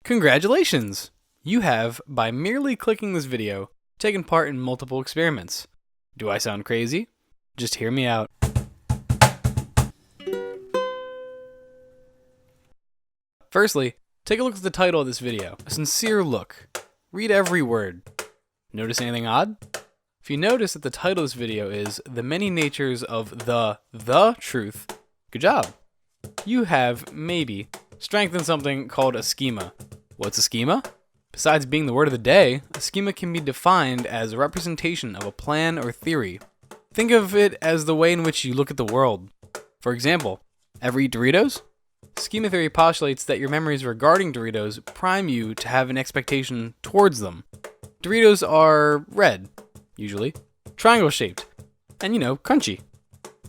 Congratulations! You have, by merely clicking this video, taken part in multiple experiments. Do I sound crazy? Just hear me out. Firstly, take a look at the title of this video. A sincere look. Read every word. Notice anything odd? If you notice that the title of this video is The Many Natures of the Truth, good job. You have, maybe, strengthened something called a schema. What's a schema? Besides being the word of the day, a schema can be defined as a representation of a plan or theory. Think of it as the way in which you look at the world. For example, ever eat Doritos? Schema theory postulates that your memories regarding Doritos prime you to have an expectation towards them. Doritos are red, usually, triangle-shaped, and crunchy.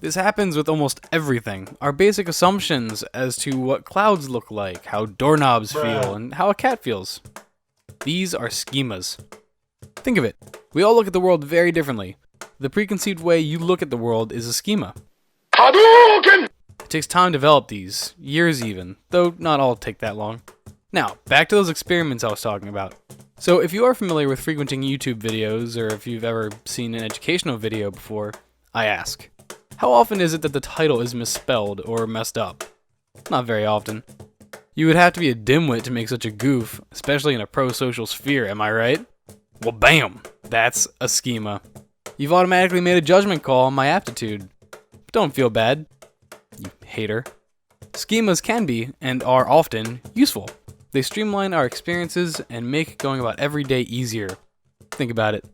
This happens with almost everything. Our basic assumptions as to what clouds look like, how doorknobs feel, and how a cat feels. These are schemas. Think of it. We all look at the world very differently. The preconceived way you look at the world is a schema. Hadouken! It takes time to develop these, years even, though not all take that long. Now, back to those experiments I was talking about. So if you are familiar with frequenting YouTube videos, or if you've ever seen an educational video before, I ask, how often is it that the title is misspelled or messed up? Not very often. You would have to be a dimwit to make such a goof, especially in a pro-social sphere, am I right? Well, bam! That's a schema. You've automatically made a judgment call on my aptitude. Don't feel bad, you hater. Schemas can be, and are often, useful. They streamline our experiences and make going about every day easier. Think about it.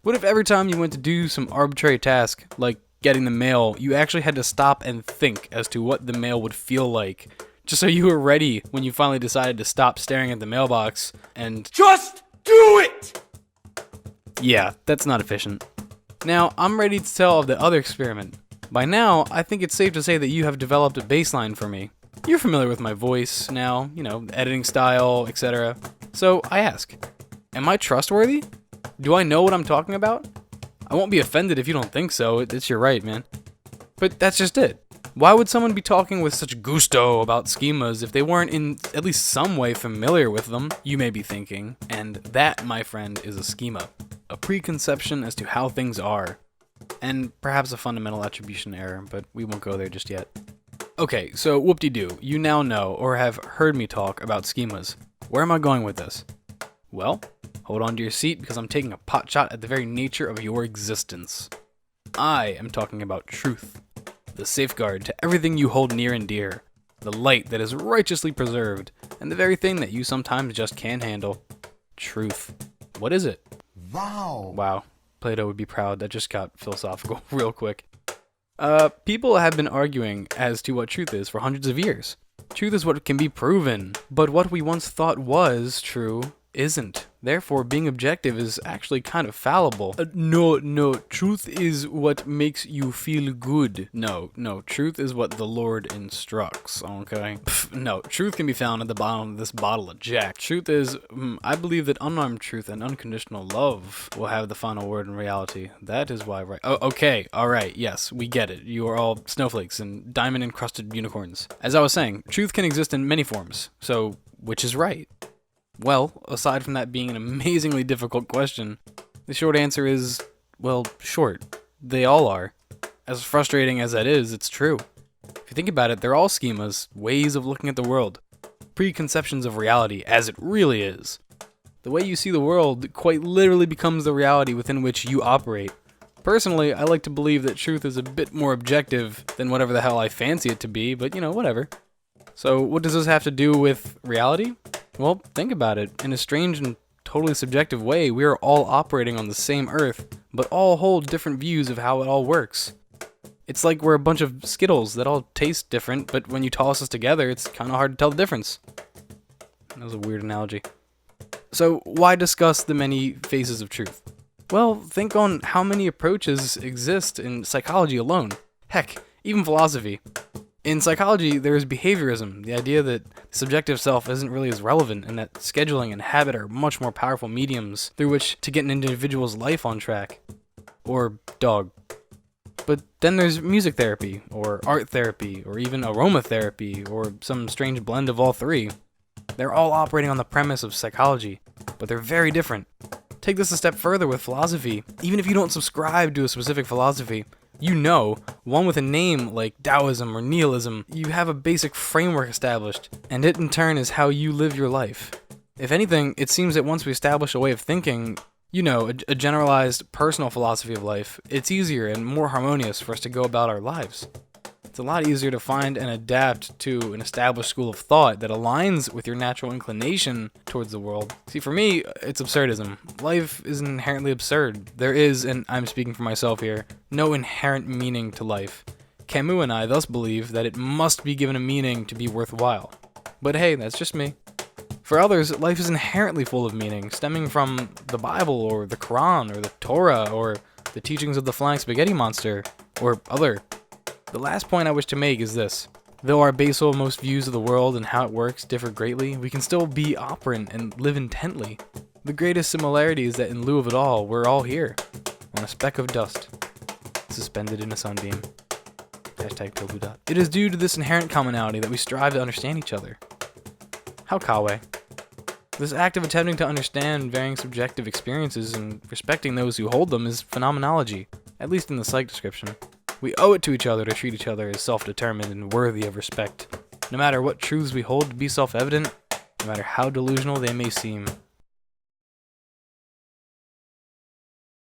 What if every time you went to do some arbitrary task, like getting the mail, you actually had to stop and think as to what the mail would feel like, just so you were ready when you finally decided to stop staring at the mailbox and just do it! Yeah, that's not efficient. Now, I'm ready to tell of the other experiment. By now, I think it's safe to say that you have developed a baseline for me. You're familiar with my voice now, editing style, etc. So I ask, am I trustworthy? Do I know what I'm talking about? I won't be offended if you don't think so, it's your right, man. But that's just it. Why would someone be talking with such gusto about schemas if they weren't in at least some way familiar with them, you may be thinking. And that, my friend, is a schema. A preconception as to how things are. And perhaps a fundamental attribution error, but we won't go there just yet. Okay, so whoop-de-doo, you now know or have heard me talk about schemas. Where am I going with this? Well, hold on to your seat because I'm taking a pot shot at the very nature of your existence. I am talking about truth, the safeguard to everything you hold near and dear, the light that is righteously preserved, and the very thing that you sometimes just can't handle. Truth. What is it? Wow. Plato would be proud. That just got philosophical real quick. People have been arguing as to what truth is for hundreds of years. Truth is what can be proven, but what we once thought was true isn't. Therefore, being objective is actually kind of fallible. No, truth is what makes you feel good. No, truth is what the Lord instructs, okay? No, truth can be found at the bottom of this bottle of Jack. Truth is, I believe that unarmed truth and unconditional love will have the final word in reality. That is why, right? Oh, okay, alright, yes, we get it. You are all snowflakes and diamond-encrusted unicorns. As I was saying, truth can exist in many forms, so which is right? Well, aside from that being an amazingly difficult question, the short answer is, well, short. They all are. As frustrating as that is, it's true. If you think about it, they're all schemas, ways of looking at the world, preconceptions of reality as it really is. The way you see the world quite literally becomes the reality within which you operate. Personally, I like to believe that truth is a bit more objective than whatever the hell I fancy it to be, but whatever. So what does this have to do with reality? Well, think about it. In a strange and totally subjective way, we are all operating on the same Earth, but all hold different views of how it all works. It's like we're a bunch of Skittles that all taste different, but when you toss us together, it's kind of hard to tell the difference. That was a weird analogy. So, why discuss the many faces of truth? Well, think on how many approaches exist in psychology alone. Heck, even philosophy. In psychology, there is behaviorism, the idea that the subjective self isn't really as relevant and that scheduling and habit are much more powerful mediums through which to get an individual's life on track. Or dog. But then there's music therapy, or art therapy, or even aromatherapy, or some strange blend of all three. They're all operating on the premise of psychology, but they're very different. Take this a step further with philosophy. Even if you don't subscribe to a specific philosophy, you know, one with a name like Taoism or Nihilism, you have a basic framework established, and it in turn is how you live your life. If anything, it seems that once we establish a way of thinking, a generalized personal philosophy of life, it's easier and more harmonious for us to go about our lives. It's a lot easier to find and adapt to an established school of thought that aligns with your natural inclination towards the world. See, for me, it's absurdism. Life is inherently absurd. There is, and I'm speaking for myself here, no inherent meaning to life. Camus and I thus believe that it must be given a meaning to be worthwhile. But hey, that's just me. For others, life is inherently full of meaning, stemming from the Bible, or the Quran, or the Torah, or the teachings of the flying spaghetti monster, or other. The last point I wish to make is this. Though our basal most views of the world and how it works differ greatly, we can still be operant and live intently. The greatest similarity is that in lieu of it all, we're all here, on a speck of dust, suspended in a sunbeam. #Pilbudot. It is due to this inherent commonality that we strive to understand each other. How Kawe. This act of attempting to understand varying subjective experiences and respecting those who hold them is phenomenology, at least in the psych description. We owe it to each other to treat each other as self-determined and worthy of respect, no matter what truths we hold to be self-evident, no matter how delusional they may seem.